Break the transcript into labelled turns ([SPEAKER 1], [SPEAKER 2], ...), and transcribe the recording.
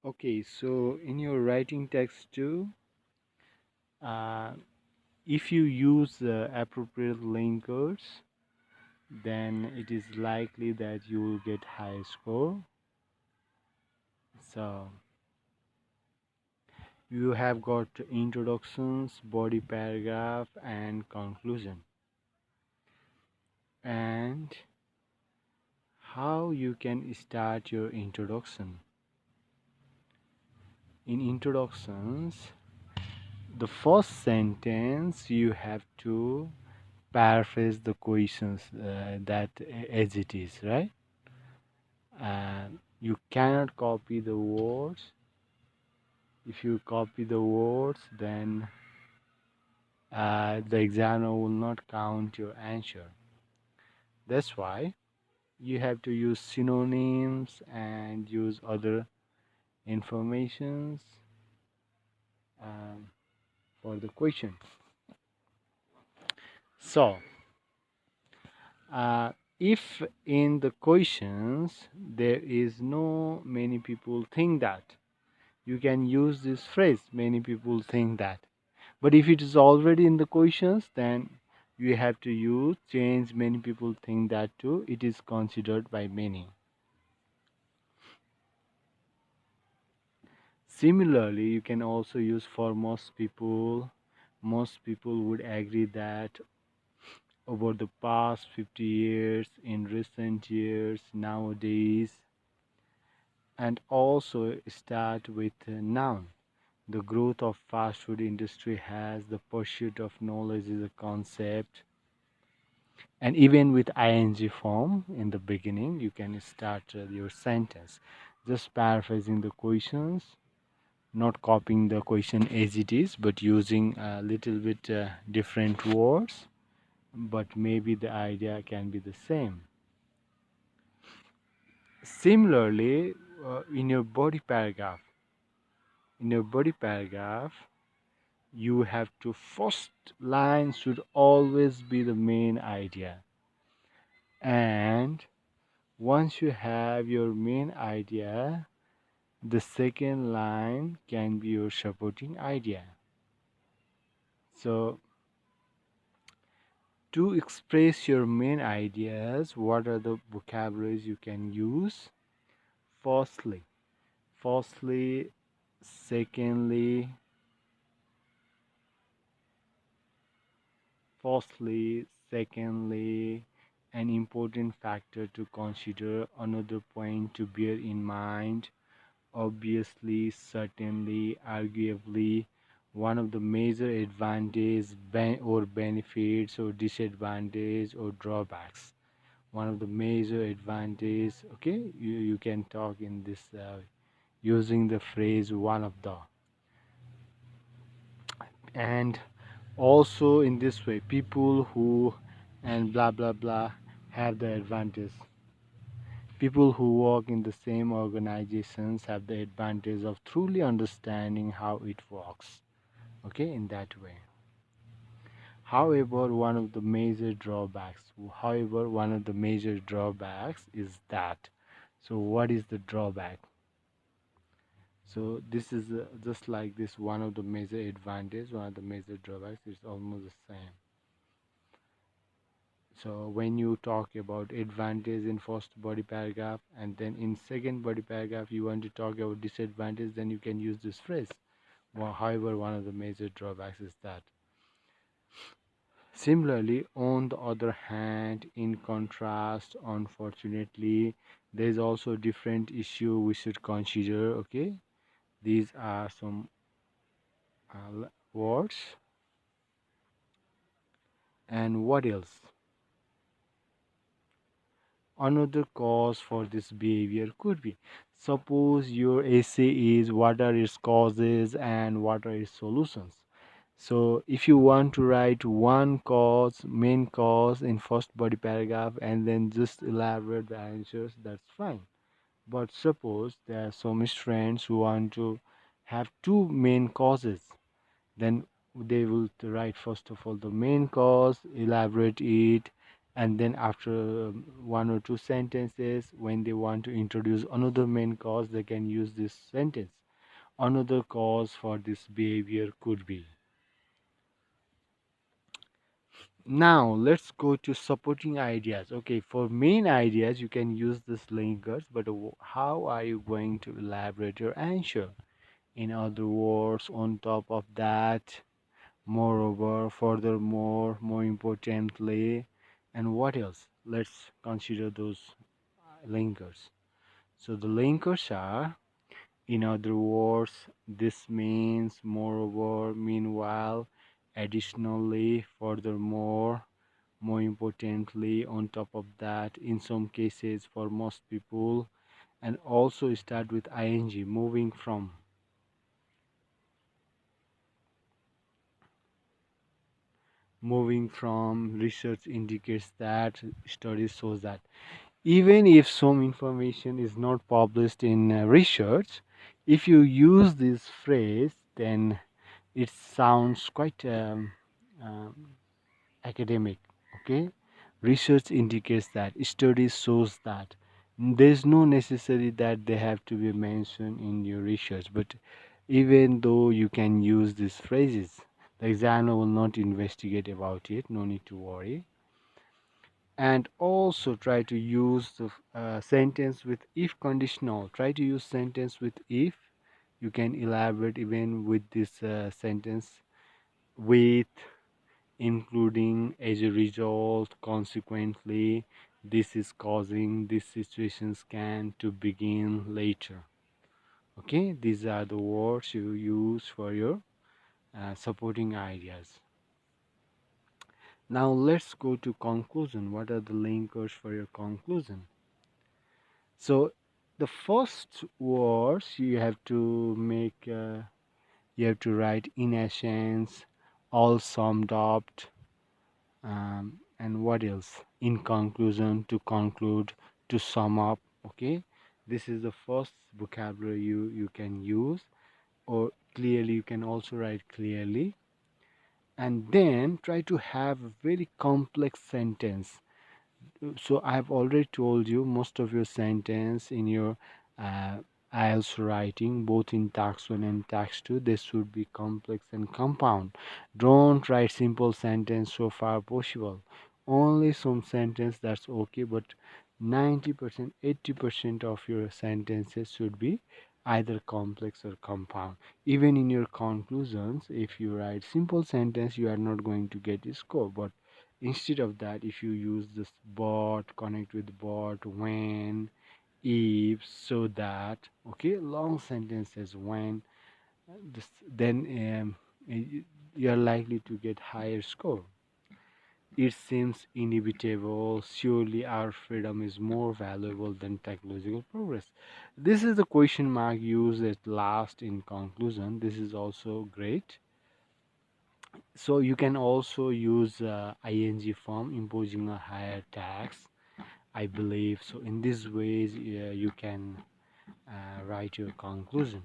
[SPEAKER 1] Okay, so in your writing text too, uh, if you use appropriate linkers, then it is likely that you will get high score. So you have got introductions, body paragraph, and conclusion. And how you can start your introduction. In introductions, the first sentence you have to paraphrase the questions that as it is, right? And you cannot copy the words. If you copy the words, then the examiner will not count your answer. That's why you have to use synonyms and use other informations um, for the question. So, uh, if in the questions there is no many people think that, you can use this phrase, many people think that. But if it is already in the questions, then you have to use change many people think that to it is considered by many. Similarly, you can also use for most people. Most people would agree that over the past 50 years, in recent years, nowadays, and also start with a noun. The growth of fast food industry has the pursuit of knowledge is a concept, and even with ing form in the beginning you can start your sentence, just paraphrasing the questions, not copying the question as it is but using a little bit different words, but maybe the idea can be the same. Similarly, in your body paragraph, you have to first line should always be the main idea, and once you have your main idea, the second line can be your supporting idea. So to express your main ideas, what are the vocabularies you can use? Firstly, firstly, secondly, firstly, secondly, an important factor to consider, another point to bear in mind, obviously, certainly, arguably, one of the major advantages or benefits or disadvantages or drawbacks. One of the major advantages, okay, you can talk in this using the phrase one of the, and also in this way people who and blah blah blah have the advantage. People who work in the same organizations have the advantage of truly understanding how it works, okay, in that way. However, one of the major drawbacks is that. So, what is the drawback? So, this is just like this one of the major advantages, one of the major drawbacks is almost the same. So when you talk about advantage in first body paragraph and then in second body paragraph you want to talk about disadvantage, then you can use this phrase. Well, however, one of the major drawbacks is that. Similarly, on the other hand, in contrast, unfortunately, there is also a different issue we should consider. Okay, these are some words, and what else? Another cause for this behavior could be, suppose your essay is what are its causes and what are its solutions. So if you want to write one cause, main cause in first body paragraph and then just elaborate the answers, that's fine. But suppose there are some students who want to have two main causes, then they will write first of all the main cause, elaborate it, and then after one or two sentences, when they want to introduce another main cause, they can use this sentence. Another cause for this behavior could be. Now let's go to supporting ideas. Okay, for main ideas you can use this linkers, but how are you going to elaborate your answer? In other words, on top of that, moreover, furthermore, more importantly, and what else? Let's consider those linkers. So the linkers are, in other words, this means, moreover, meanwhile, additionally, furthermore, more importantly, on top of that, in some cases, for most people, and also start with ing, moving from. Moving from research indicates that, studies shows that. Even if some information is not published in research, if you use this phrase, then it sounds quite um, academic. Okay, research indicates that, studies shows that. There's no necessary that they have to be mentioned in your research, but even though you can use these phrases, the examiner will not investigate about it, no need to worry. And also try to use the sentence with if conditional. Try to use sentence with if. You can elaborate even with this sentence with, including, as a result, consequently, this is causing, this situations can to begin later. Okay, these are the words you use for your supporting ideas. Now let's go to conclusion. What are the linkers for your conclusion? So the first words you have to make, you have to write in essence, all summed up, and what else? In conclusion, to conclude, to sum up. Okay, this is the first vocabulary you can use, or clearly you can also write clearly, and then try to have a very complex sentence. So I've already told you most of your sentence in your uh, IELTS writing, both in tax 1 and tax 2, this should be complex and compound. Don't write simple sentence so far possible. Only some sentence that's okay, but 90%, 80% of your sentences should be either complex or compound. Even in your conclusions, if you write simple sentence, you are not going to get a score, but instead of that, if you use this but, connect with but, when, if, so that, okay, long sentences, when, this, then you are likely to get higher score. It seems inevitable. Surely our freedom is more valuable than technological progress. This is the question mark used at last in conclusion. This is also great. So you can also use ing form, imposing a higher tax, I believe. So in these ways, you can write your conclusion.